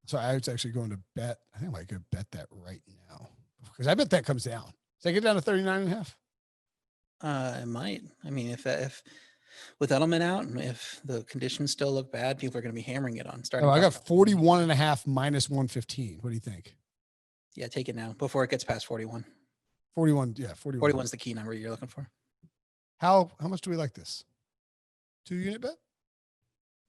So I was actually going to bet. I think I might go bet that right now because I bet that comes down. Does that get down to 39.5? It might. I mean, if with Edelman out and if the conditions still look bad, people are going to be hammering it on starting. Oh, I got 41.5 minus 115. What do you think? Yeah, take it now before it gets past 41. 41. Yeah, 41. 41 is the key number you're looking for. How much do we like this? 2-unit bet?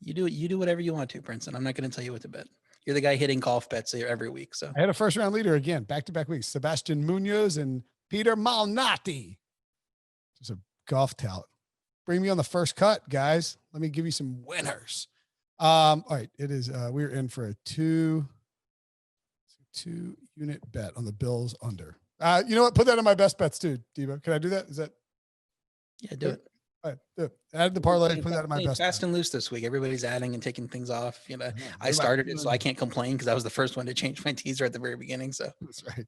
You do whatever you want to, Brinson. I'm not going to tell you what to bet. You're the guy hitting golf bets here every week. So I had a first round leader again, back-to-back weeks. Sebastian Munoz and Peter Malnati. Just a golf tout. Bring me on the first cut, guys. Let me give you some winners. All right. It is, we're in for a 2-unit bet on the Bills under. You know what? Put that in my best bets too, Debo. Can I do that? Is that? Yeah, do it. All right, do it. Add the parlay. Put that in my best. Fast and loose this week. Everybody's adding and taking things off. I started it, so I can't complain because I was the first one to change my teaser at the very beginning. So that's right.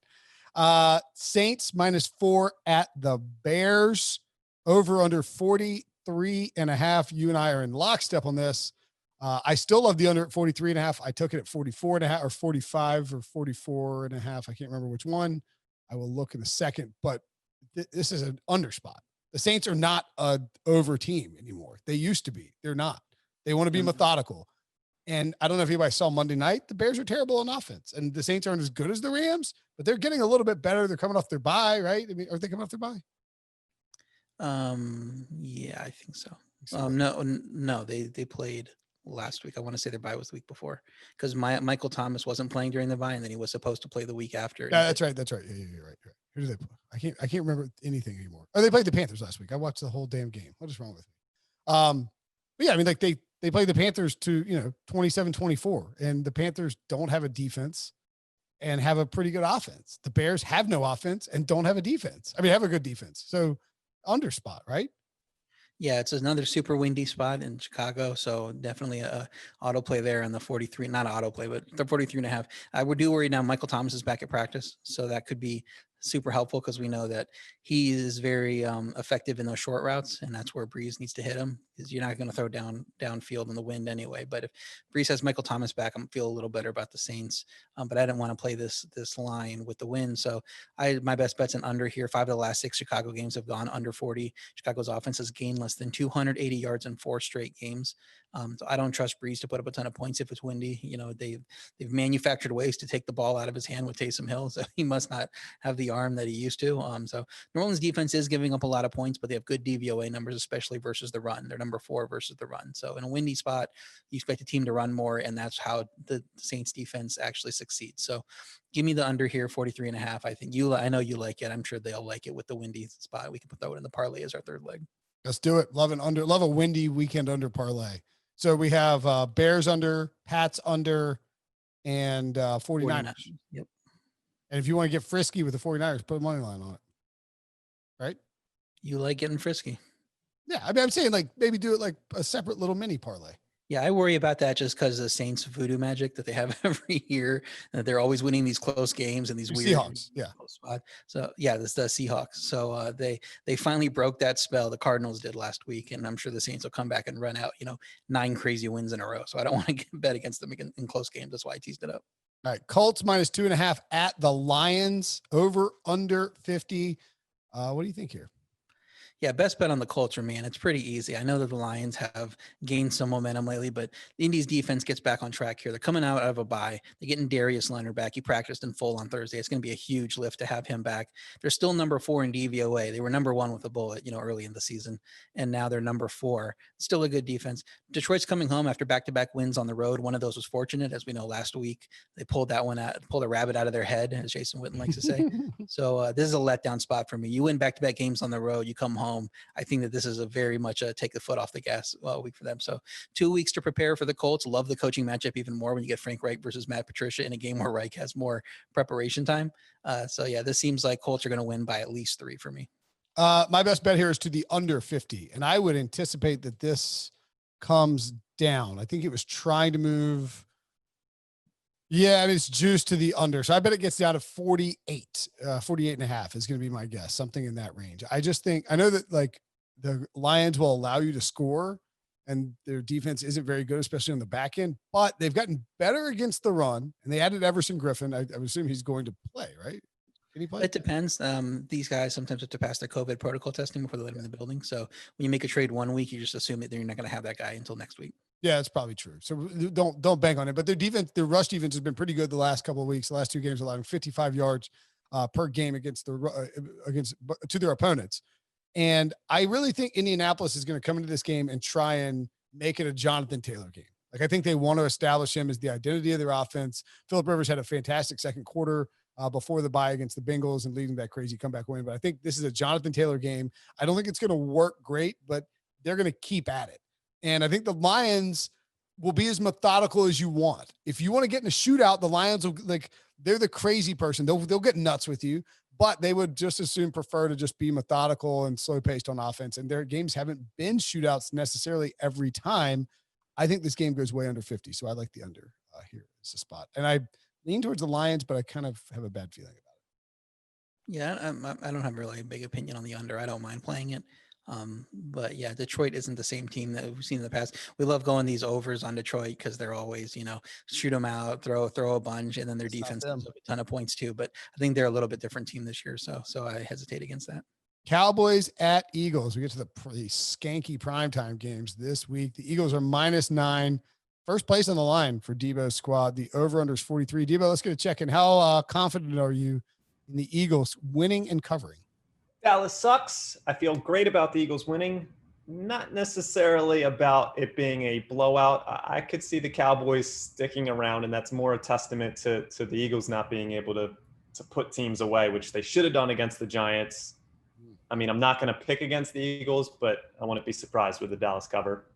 Saints -4 at the Bears. Over under 43.5. You and I are in lockstep on this. I still love the under at 43.5. I took it at 44.5 or 45 or 44.5. I can't remember which one. I will look in a second, but this is an under spot. The Saints are not a over team anymore. They used to be. They're not. They want to be methodical. And I don't know if anybody saw Monday night. The Bears are terrible on offense, and the Saints aren't as good as the Rams, but they're getting a little bit better. They're coming off their bye, right? I mean, are they coming off their bye? Yeah, I think so. No, they played last week. I want to say their bye was the week before because Michael Thomas wasn't playing during the bye, and then he was supposed to play the week after. Yeah, that's right. That's right. Yeah, you're right. Who do they play? I can't remember anything anymore. Oh, they played the Panthers last week. I watched the whole damn game. What is wrong with me? But yeah, I mean, like they played the Panthers to 27-24, and the Panthers don't have a defense and have a pretty good offense. The Bears have no offense and don't have a defense. I mean, have a good defense. So under spot, right? Yeah, it's another super windy spot in Chicago. So definitely a auto play there on the 43, not auto play, but the 43.5. I would do worry now. Michael Thomas is back at practice. So that could be super helpful because we know that he is very effective in those short routes, and that's where Breeze needs to hit him because you're not going to throw downfield in the wind anyway. But if Breeze has Michael Thomas back, I'm feel a little better about the Saints. But I didn't want to play this line with the wind, so my best bet's an under here. 5 of the last 6 Chicago games have gone under 40. Chicago's offense has gained less than 280 yards in 4 straight games. So I don't trust Breeze to put up a ton of points if it's windy. They've manufactured ways to take the ball out of his hand with Taysom Hill, so he must not have the arm that he used to. So New Orleans defense is giving up a lot of points, but they have good DVOA numbers, especially versus the run. They're number 4 versus the run. So in a windy spot, you expect the team to run more, and that's how the Saints defense actually succeeds. So give me the under here, 43.5. I know you like it. I'm sure they'll like it with the windy spot. We can throw it in the parlay as our third leg. Let's do it. Love a windy weekend under parlay. So we have Bears under, Pats under, and 49ers. Yep. And if you want to get frisky with the 49ers, put a money line on it. Right? You like getting frisky. Yeah. I mean, I'm saying like maybe do it like a separate little mini parlay. Yeah, I worry about that just because of the Saints voodoo magic that they have every year. They're always winning these close games and these weird Seahawks. Yeah. Close spot. So yeah, this is the Seahawks. So they finally broke that spell. The Cardinals did last week, and I'm sure the Saints will come back and run out 9 crazy wins in a row. So I don't want to bet against them in close games. That's why I teased it up. All right, Colts -2.5 at the Lions. Over under 50. What do you think here? Yeah, best bet on the Colts, man. It's pretty easy. I know that the Lions have gained some momentum lately, but the Indies defense gets back on track here. They're coming out of a bye. They're getting Darius Leonard back. He practiced in full on Thursday. It's going to be a huge lift to have him back. They're still number 4 in DVOA. They were number 1 with a bullet, early in the season, and now they're number 4. Still a good defense. Detroit's coming home after back-to-back wins on the road. One of those was fortunate, as we know last week. They pulled a rabbit out of their head, as Jason Witten likes to say. So this is a letdown spot for me. You win back-to-back games on the road. You come home. I think that this is a very much a take the foot off the gas week for them. So 2 weeks to prepare for the Colts. Love the coaching matchup even more when you get Frank Reich versus Matt Patricia in a game where Reich has more preparation time. So yeah, this seems like Colts are going to win by at least 3 for me. My best bet here is to the under 50. And I would anticipate that this comes down. I think it was trying to move. Yeah, and it's juiced to the under. So I bet it gets down to 48, 48 and a half is going to be my guess. Something in that range. I just think, I know that like the Lions will allow you to score and their defense isn't very good, especially on the back end, but they've gotten better against the run and they added Everson Griffin. I would assume he's going to play, right? Can he play? It depends. These guys sometimes have to pass their COVID protocol testing before they let them in the building. So when you make a trade 1 week, you just assume that you're not going to have that guy until next week. Yeah, it's probably true. So don't bank on it. But their defense, their rush defense has been pretty good the last couple of weeks. The last 2 games, allowing 55 yards per game against to their opponents. And I really think Indianapolis is going to come into this game and try and make it a Jonathan Taylor game. Like I think they want to establish him as the identity of their offense. Phillip Rivers had a fantastic second quarter before the bye against the Bengals and leading that crazy comeback win. But I think this is a Jonathan Taylor game. I don't think it's going to work great, but they're going to keep at it. And I think the Lions will be as methodical as you want. If you want to get in a shootout, the Lions will they're the crazy person. They'll get nuts with you, but they would just as soon prefer to just be methodical and slow paced on offense. And their games haven't been shootouts necessarily every time. I think this game goes way under 50. So I like the under here as a spot. And I lean towards the Lions, but I kind of have a bad feeling about it. Yeah, I don't have really a big opinion on the under. I don't mind playing it. But yeah, Detroit isn't the same team that we've seen in the past. We love going these overs on Detroit because they're always, shoot them out, throw a bunch, and then their defense gives up a ton of points too. But I think they're a little bit different team this year. So I hesitate against that. Cowboys at Eagles. We get to the pretty skanky primetime games this week. The Eagles are -9. First place on the line for Debo's squad. The over-under is 43. Debo, let's get a check in. How confident are you in the Eagles winning and covering? Dallas sucks. I feel great about the Eagles winning. Not necessarily about it being a blowout. I could see the Cowboys sticking around, and that's more a testament to the Eagles not being able to put teams away, which they should have done against the Giants. I mean, I'm not going to pick against the Eagles, but I wouldn't be surprised with the Dallas cover.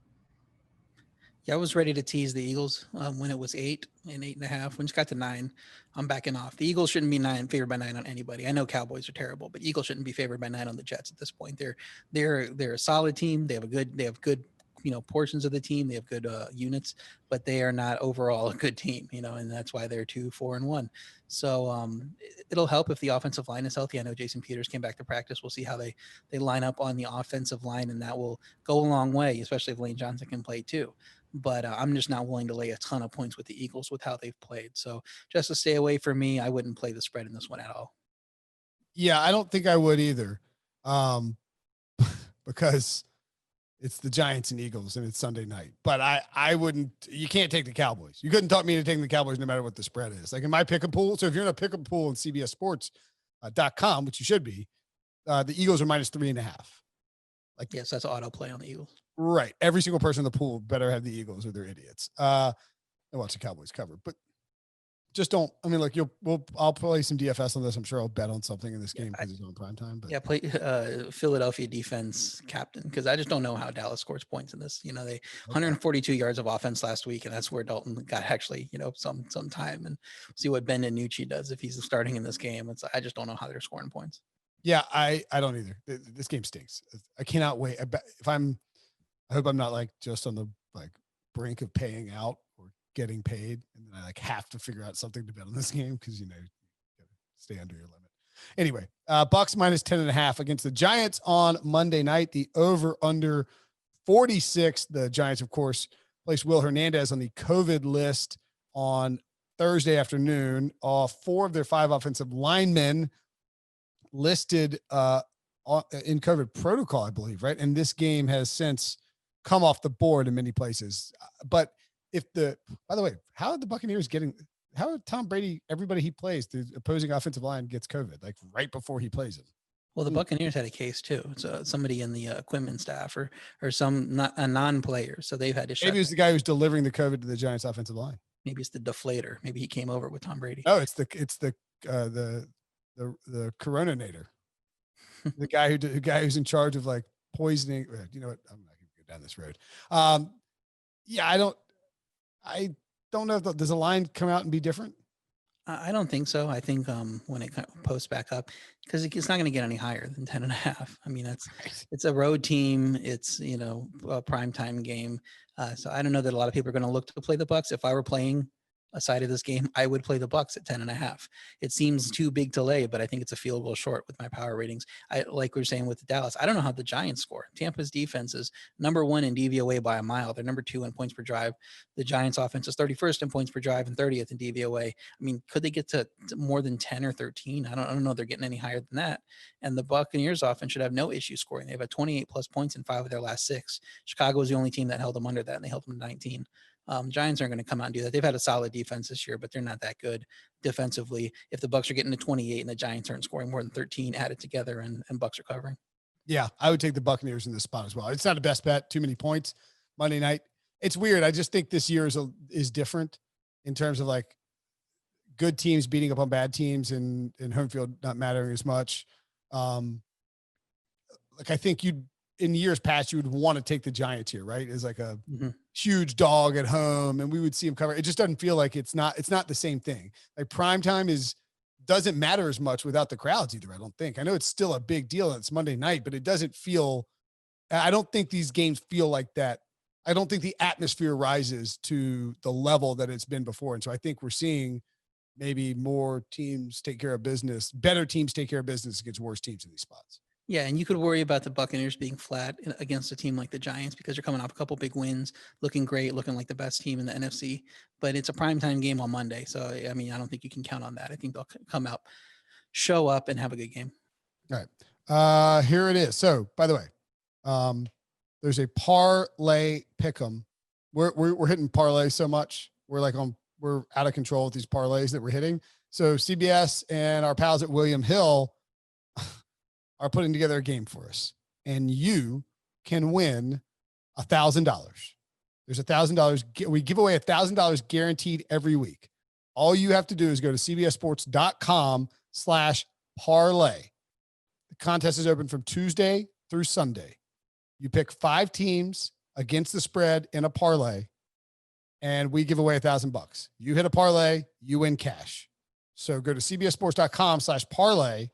Yeah, I was ready to tease the Eagles when it was 8 and 8.5. When it got to 9, I'm backing off. The Eagles shouldn't be favored by 9 on anybody. I know Cowboys are terrible, but Eagles shouldn't be favored by 9 on the Jets at this point. They're a solid team. They have good portions of the team. They have good units, but they are not overall a good team. And that's why they're 2-4-1. So it'll help if the offensive line is healthy. I know Jason Peters came back to practice. We'll see how they line up on the offensive line, and that will go a long way, especially if Lane Johnson can play too. But I'm just not willing to lay a ton of points with the Eagles with how they've played. So just to stay away from me, I wouldn't play the spread in this one at all. Yeah, I don't think I would either, because it's the Giants and Eagles and it's Sunday night. But I wouldn't. You can't take the Cowboys. You couldn't talk me into taking the Cowboys no matter what the spread is. Like in my pick and pool. So if you're in a pick and pool on CBSSports.com, which you should be, the Eagles are -3.5. Like yes, that's auto play on the Eagles. Right. Every single person in the pool better have the Eagles or they're idiots. And watch the Cowboys cover, but just don't. I mean, look, I'll play some DFS on this. I'm sure I'll bet on something in this game because it's on prime time. But play Philadelphia defense captain, because I just don't know how Dallas scores points in this. They 142 yards of offense last week, and that's where Dalton got actually some time. And see what Ben DiNucci does if he's starting in this game. I just don't know how they're scoring points. Yeah, I don't either. This game stinks. I cannot wait. I hope I'm not just on the brink of paying out or getting paid, and then I have to figure out something to bet on this game because you stay under your limit. Anyway, Bucs -10.5 against the Giants on Monday night. The over under 46. The Giants, of course, placed Will Hernandez on the COVID list on Thursday afternoon. 4 of their 5 offensive linemen listed in COVID protocol, I believe, right? And this game has since come off the board in many places. But by the way, how are the Buccaneers how are Tom Brady, everybody he plays, the opposing offensive line gets COVID, like right before he plays it? Well, the Buccaneers had a case too. So somebody in the equipment staff or a non-player. So they've had to shut. Maybe it's the guy who's delivering the COVID to the Giants offensive line. Maybe it's the deflator. Maybe he came over with Tom Brady. Oh, it's the coroninator. the guy who's in charge of like poisoning. You know what? I'm not going to go down this road. Yeah, I don't know if does the line come out and be different? I don't think so. I think when it posts back up, because it's not going to get any higher than 10.5. I mean, it's a road team. It's, a primetime game. So I don't know that a lot of people are going to look to play the Bucs. If I were playing a side of this game, I would play the Bucs at 10.5. It seems too big to lay, but I think it's a field goal short with my power ratings. Like we were saying with Dallas, I don't know how the Giants score. Tampa's defense is number 1 in DVOA by a mile. They're number 2 in points per drive. The Giants offense is 31st in points per drive and 30th in DVOA. I mean, could they get to more than 10 or 13? I don't know. They're getting any higher than that. And the Buccaneers offense should have no issue scoring. They have 28 plus points in 5 of their last 6. Chicago was the only team that held them under that, and they held them to 19. Giants aren't going to come out and do that. They've had a solid defense this year, but they're not that good defensively. If the Bucs are getting to 28 and the Giants aren't scoring more than 13, add it together and Bucs are covering. Yeah, I would take the Buccaneers in this spot as well. It's not a best bet. Too many points Monday night. It's weird. I just think this year is different in terms of like good teams beating up on bad teams and home field not mattering as much. Like I think in years past, you would want to take the Giants here, right? As like a huge dog at home, and we would see them cover. It just doesn't feel like it's not the same thing. Like primetime doesn't matter as much without the crowds either. I don't think. I know it's still a big deal and it's Monday night, but it doesn't feel. I don't think these games feel like that. I don't think the atmosphere rises to the level that it's been before, and so I think we're seeing maybe more teams take care of business. Better teams take care of business against worse teams in these spots. Yeah, and you could worry about the Buccaneers being flat against a team like the Giants because they're coming off a couple big wins, looking great, looking like the best team in the NFC. But it's a primetime game on Monday. So, I mean, I don't think you can count on that. I think they'll come out, show up, and have a good game. All right. Here it is. So, by the way, there's a parlay pick'em. We're hitting parlay so much. We're out of control with these parlays that we're hitting. So, CBS and our pals at William Hill are putting together a game for us, and you can win $1,000. There's $1,000. We give away $1,000 guaranteed every week. All you have to do is go to cbssports.com/parlay. The contest is open from Tuesday through Sunday. You pick 5 teams against the spread in a parlay, and we give away $1,000. You hit a parlay, you win cash. So go to cbssports.com/parlay.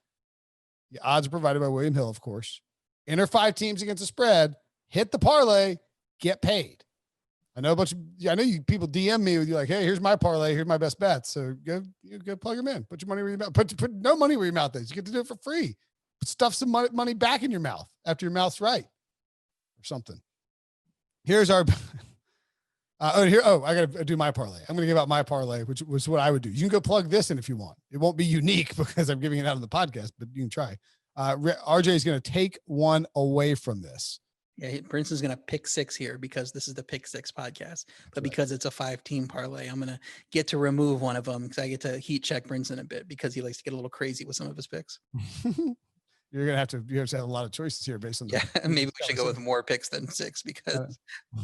The odds are provided by William Hill, of course. Enter 5 teams against the spread, hit the parlay, get paid. I know you people DM me with you like, hey, here's my parlay, here's my best bets. So go plug them in. Put your money where your mouth. Put no money where your mouth is. You get to do it for free. Stuff some money back in your mouth after your mouth's right, or something. Here's our. I got to do my parlay. I'm going to give out my parlay, which was what I would do. You can go plug this in if you want. It won't be unique because I'm giving it out on the podcast, but you can try. RJ is going to take one away from this. Yeah, Brinson's going to pick 6 here because this is the Pick Six podcast. But because it's a 5-team parlay, I'm going to get to remove one of them because I get to heat check Brinson a bit because he likes to get a little crazy with some of his picks. You have to have a lot of choices here based on maybe we should go with more picks than 6 because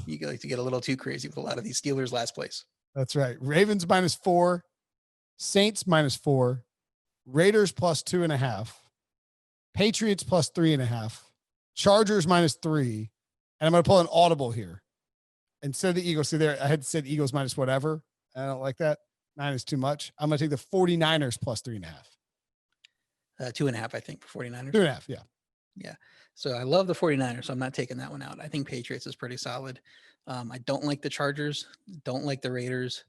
you like to get a little too crazy with a lot of these Steelers last place. That's right. Ravens -4, Saints -4, Raiders +2.5, Patriots +3.5, Chargers -3, and I'm going to pull an audible here. Instead of the Eagles, see there, I had said Eagles minus whatever. I don't like that. 9 is too much. I'm going to take the 49ers +3.5. 2.5, I think, for 49ers. 2.5, yeah. Yeah. So I love the 49ers, so I'm not taking that one out. I think Patriots is pretty solid. I don't like the Chargers, don't like the Raiders.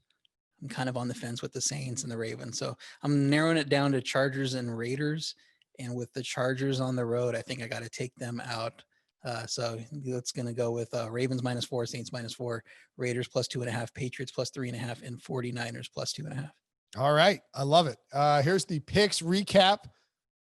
I'm kind of on the fence with the Saints and the Ravens. So I'm narrowing it down to Chargers and Raiders. And with the Chargers on the road, I think I got to take them out. So that's going to go with Ravens -4, Saints -4, Raiders +2.5, Patriots +3.5, and 49ers +2.5. All right. I love it. Here's the picks recap.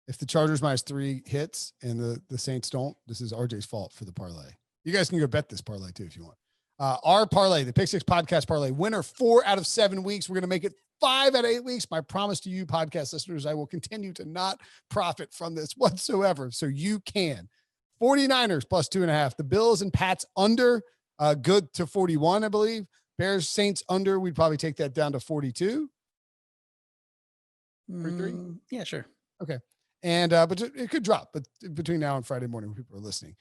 If the Chargers -3 hits and the Saints don't, this is RJ's fault for the parlay. You guys can go bet this parlay too if you want. Our parlay, the Pick Six podcast parlay, winner 4 out of 7 weeks. We're going to make it 5 out of 8 weeks. My promise to you, podcast listeners, I will continue to not profit from this whatsoever. So you can. 49ers +2.5. The Bills and Pats under, good to 41, I believe. Bears, Saints under. We'd probably take that down to 42. 43? Yeah, sure. Okay. And, but it could drop, but between now and Friday morning when people are listening.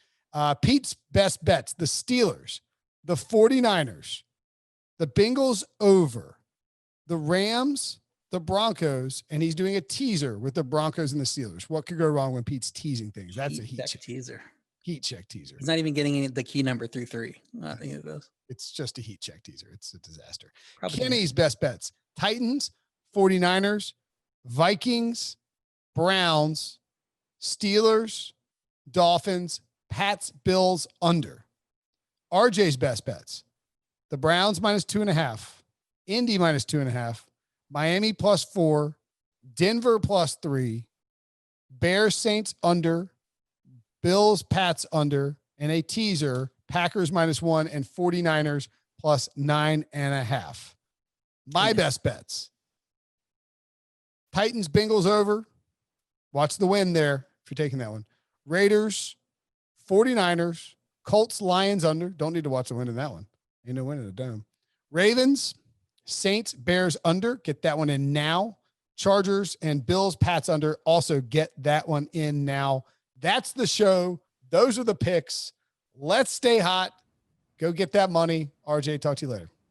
Pete's best bets, the Steelers, the 49ers, the Bengals over, the Rams, the Broncos, and he's doing a teaser with the Broncos and the Steelers. What could go wrong when Pete's teasing things? That's a heat check teaser. Heat check teaser. He's not even getting the key number through 3. I think it does. It's just a heat check teaser. It's a disaster. Probably Kenny's best bets, Titans, 49ers, Vikings, Browns, Steelers, Dolphins, Pats, Bills under. RJ's best bets, the Browns -2.5, Indy -2.5, Miami +4, Denver +3, Bears, Saints under, Bills, Pats under, and a teaser, Packers -1 and 49ers +9.5. My best bets, Titans, Bengals over. Watch the win there if you're taking that one. Raiders, 49ers, Colts, Lions under. Don't need to watch the win in that one. Ain't no win in the dome. Ravens, Saints, Bears under. Get that one in now. Chargers and Bills, Pats under. Also get that one in now. That's the show. Those are the picks. Let's stay hot. Go get that money. RJ, talk to you later.